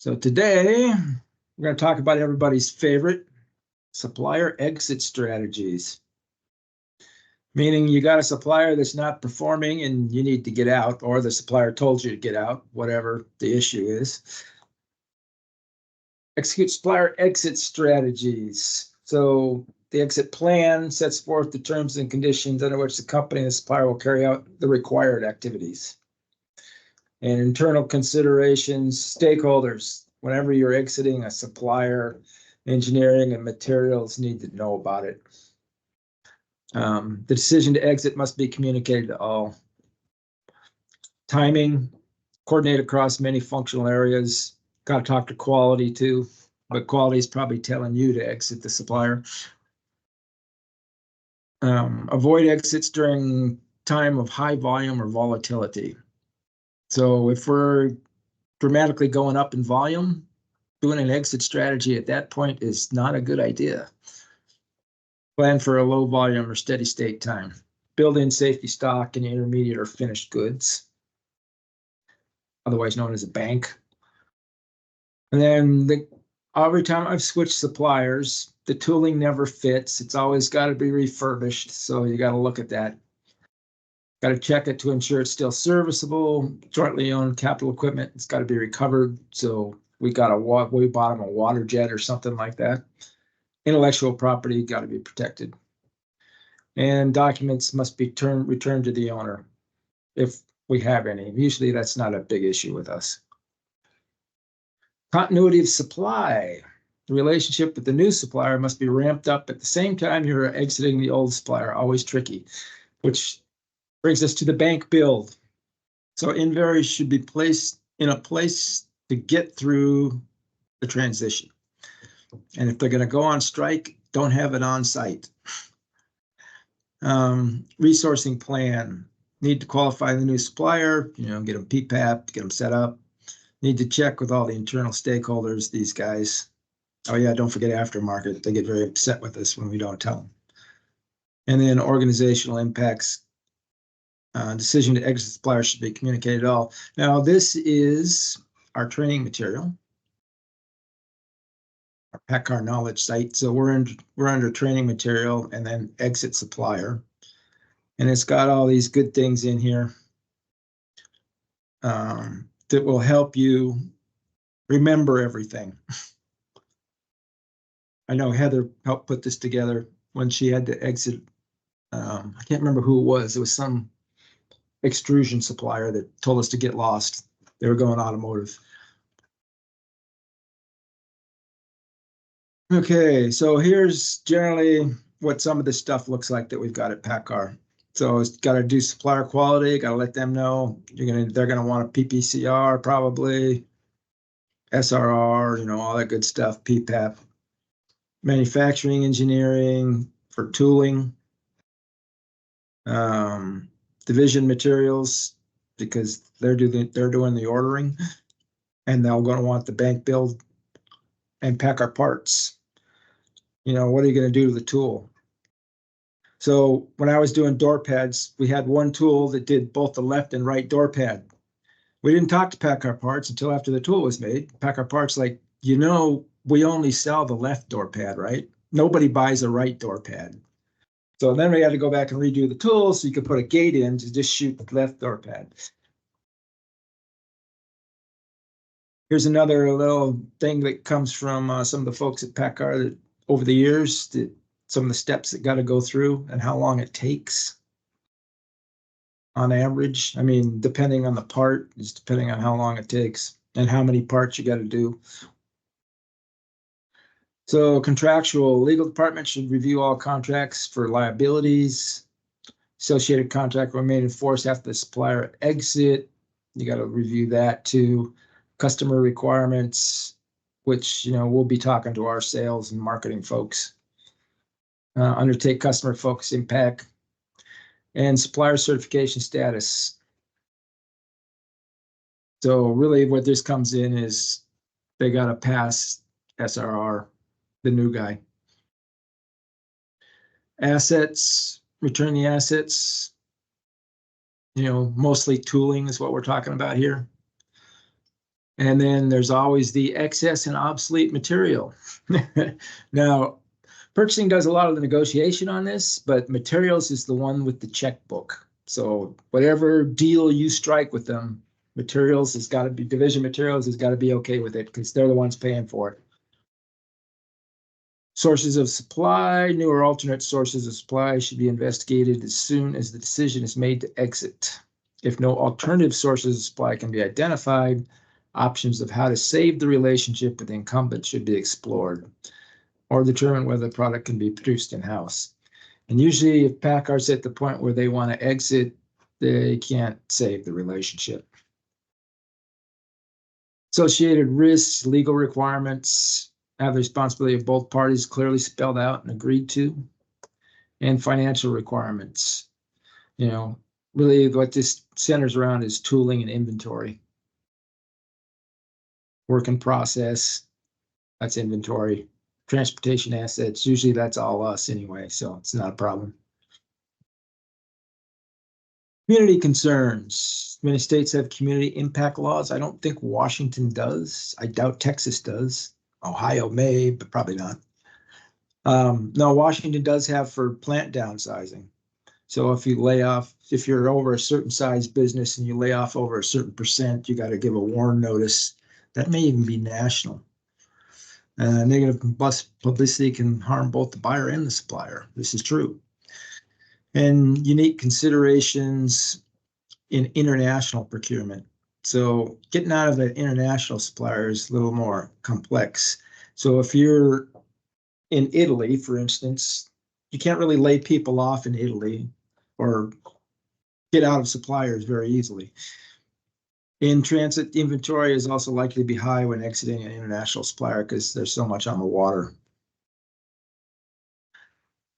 So today we're going to talk about everybody's favorite supplier exit strategies. Meaning you got a supplier that's not performing and you need to get out, or the supplier told you to get out, whatever the issue is. Execute supplier exit strategies. So the exit plan sets forth the terms and conditions under which the company and the supplier will carry out the required activities. And internal considerations, stakeholders. Whenever you're exiting a supplier, engineering and materials need to know about it. The decision to exit must be communicated to all. Timing, coordinate across many functional areas. Got to talk to quality too, but quality is probably telling you to exit the supplier. Avoid exits during time of high volume or volatility. So if we're dramatically going up in volume, doing an exit strategy at that point is not a good idea. Plan for a low volume or steady state time. Build in safety stock and intermediate or finished goods, otherwise known as a bank. And then every time I've switched suppliers, the tooling never fits. It's always got to be refurbished. So you got to look at that. Got to check it to ensure it's still serviceable. Jointly owned capital equipment, it's got to be recovered. So we bought them a water jet or something like that. Intellectual property got to be protected. And documents must be returned to the owner if we have any. Usually that's not a big issue with us. Continuity of supply. The relationship with the new supplier must be ramped up at the same time you're exiting the old supplier. Always tricky, which brings us to the bank build. So inventory should be placed in a place to get through the transition. And if they're going to go on strike, don't have it on site. Resourcing plan. Need to qualify the new supplier, get them PPAP, get them set up. Need to check with all the internal stakeholders, these guys. Oh yeah, don't forget aftermarket. They get very upset with us when we don't tell them. And then organizational impacts. Decision to exit supplier should be communicated all. Now this is our training material. Our PACCAR knowledge site. So we're under training material and then exit supplier. And it's got all these good things in here that will help you remember everything. I know Heather helped put this together when she had to exit. I can't remember who it was. It was some extrusion supplier that told us to get lost. They were going automotive. Okay, so here's generally what some of this stuff looks like that we've got at PACCAR. So it's got to do supplier quality, got to let them know they're gonna want a PPCR probably, SRR, all that good stuff, PPAP. Manufacturing engineering for tooling, division materials, because they're doing the ordering, and they're going to want the bank build and PACCAR parts. What are you going to do to the tool? So when I was doing door pads, we had one tool that did both the left and right door pad. We didn't talk to PACCAR parts until after the tool was made. PACCAR parts we only sell the left door pad, right? Nobody buys a right door pad. So then we had to go back and redo the tool so you could put a gate in to just shoot the left door pad. Here's another little thing that comes from some of the folks at PACCAR that over the years, some of the steps that got to go through and how long it takes on average. I mean, depending on the part, is depending on how long it takes and how many parts you got to do. So contractual, legal department should review all contracts for liabilities. Associated contract will remain in force after the supplier exit. You got to review that too. Customer requirements, which, we'll be talking to our sales and marketing folks. Undertake customer focus impact and supplier certification status. So really what this comes in is they got to pass SRR, the new guy. Assets, return the assets. Mostly tooling is what we're talking about here. And then there's always the excess and obsolete material. Now, purchasing does a lot of the negotiation on this, but materials is the one with the checkbook. So whatever deal you strike with them, materials has got to be, division materials has got to be okay with it because they're the ones paying for it. Sources of supply, new or alternate sources of supply should be investigated as soon as the decision is made to exit. If no alternative sources of supply can be identified, options of how to save the relationship with the incumbent should be explored or determine whether the product can be produced in-house. And usually if Packard's at the point where they want to exit, they can't save the relationship. Associated risks, legal requirements, have the responsibility of both parties clearly spelled out and agreed to, and financial requirements. You know, really what this centers around is tooling and inventory. Work in process, that's inventory. Transportation assets, usually that's all us anyway, so it's not a problem. Community concerns. Many states have community impact laws. I don't think Washington does. I doubt Texas does. Ohio may, but probably not. No, Washington does have for plant downsizing. So if you lay off, if you're over a certain size business and you lay off over a certain percent, you got to give a warn notice. That may even be national. Negative publicity can harm both the buyer and the supplier. This is true. And unique considerations in international procurement. So getting out of an international supplier is a little more complex. So if you're in Italy, for instance, you can't really lay people off in Italy or get out of suppliers very easily. In transit, inventory is also likely to be high when exiting an international supplier because there's so much on the water.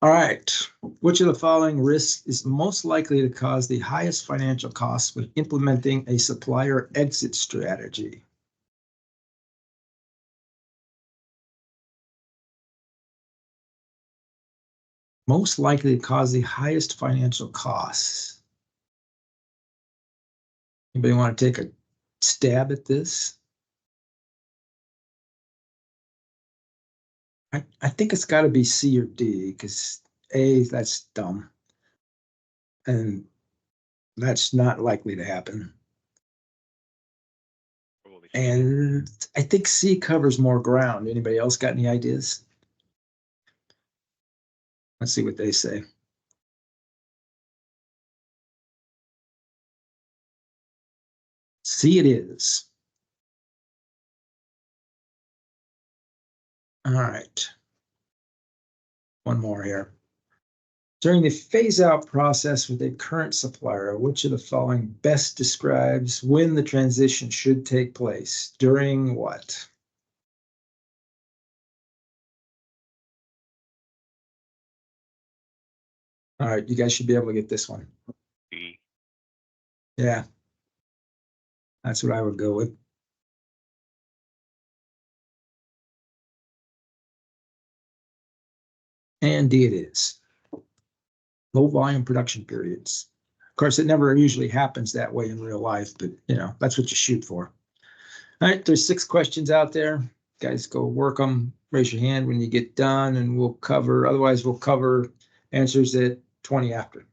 All right, which of the following risks is most likely to cause the highest financial costs when implementing a supplier exit strategy? Most likely to cause the highest financial costs. Anybody want to take a stab at this? I think it's got to be C or D because A, that's dumb. And that's not likely to happen. And I think C covers more ground. Anybody else got any ideas? Let's see what they say. C it is. All right. One more here. During the phase-out process with a current supplier, which of the following best describes when the transition should take place? During what? All right, you guys should be able to get this one. B. Yeah, that's what I would go with. And D it is. Low volume production periods. Of course, it never usually happens that way in real life, but you know, that's what you shoot for. All right, there's 6 questions out there. Guys, go work them. Raise your hand when you get done, and we'll cover, otherwise we'll cover answers at 20 after.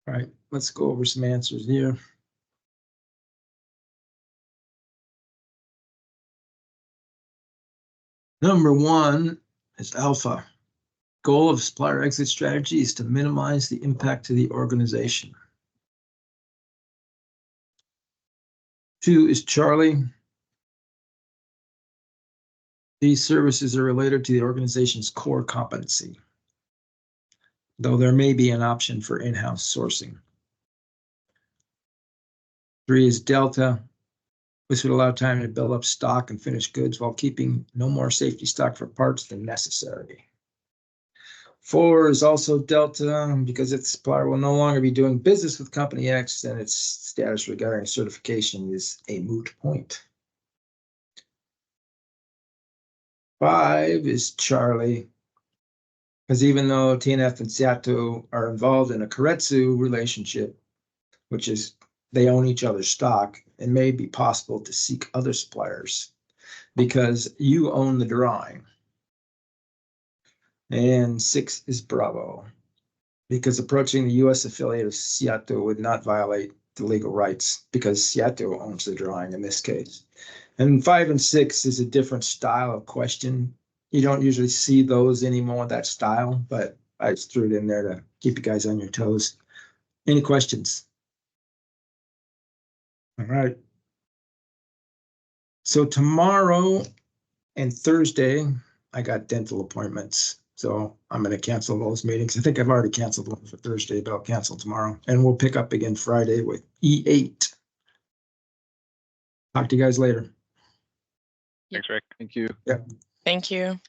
All right, let's go over some answers here. Number 1 is alpha. Goal of supplier exit strategy is to minimize the impact to the organization. 2 is Charlie. These services are related to the organization's core competency, though there may be an option for in-house sourcing. 3 is Delta. This would allow time to build up stock and finished goods while keeping no more safety stock for parts than necessary. 4 is also Delta, because its supplier will no longer be doing business with company X, and its status regarding certification is a moot point. 5 is Charlie, because even though TNF and Seattle are involved in a Keiretsu relationship, which is they own each other's stock, it may be possible to seek other suppliers because you own the drawing. And 6 is Bravo, because approaching the U.S. affiliate of Seattle would not violate the legal rights because Seattle owns the drawing in this case. And 5 and 6 is a different style of question. You don't usually see those anymore, that style, but I just threw it in there to keep you guys on your toes. Any questions? All right. So tomorrow and Thursday, I got dental appointments. So I'm going to cancel those meetings. I think I've already canceled one for Thursday, but I'll cancel tomorrow. And we'll pick up again Friday with E8. Talk to you guys later. Thanks, Rick. Thank you. Yeah. Thank you.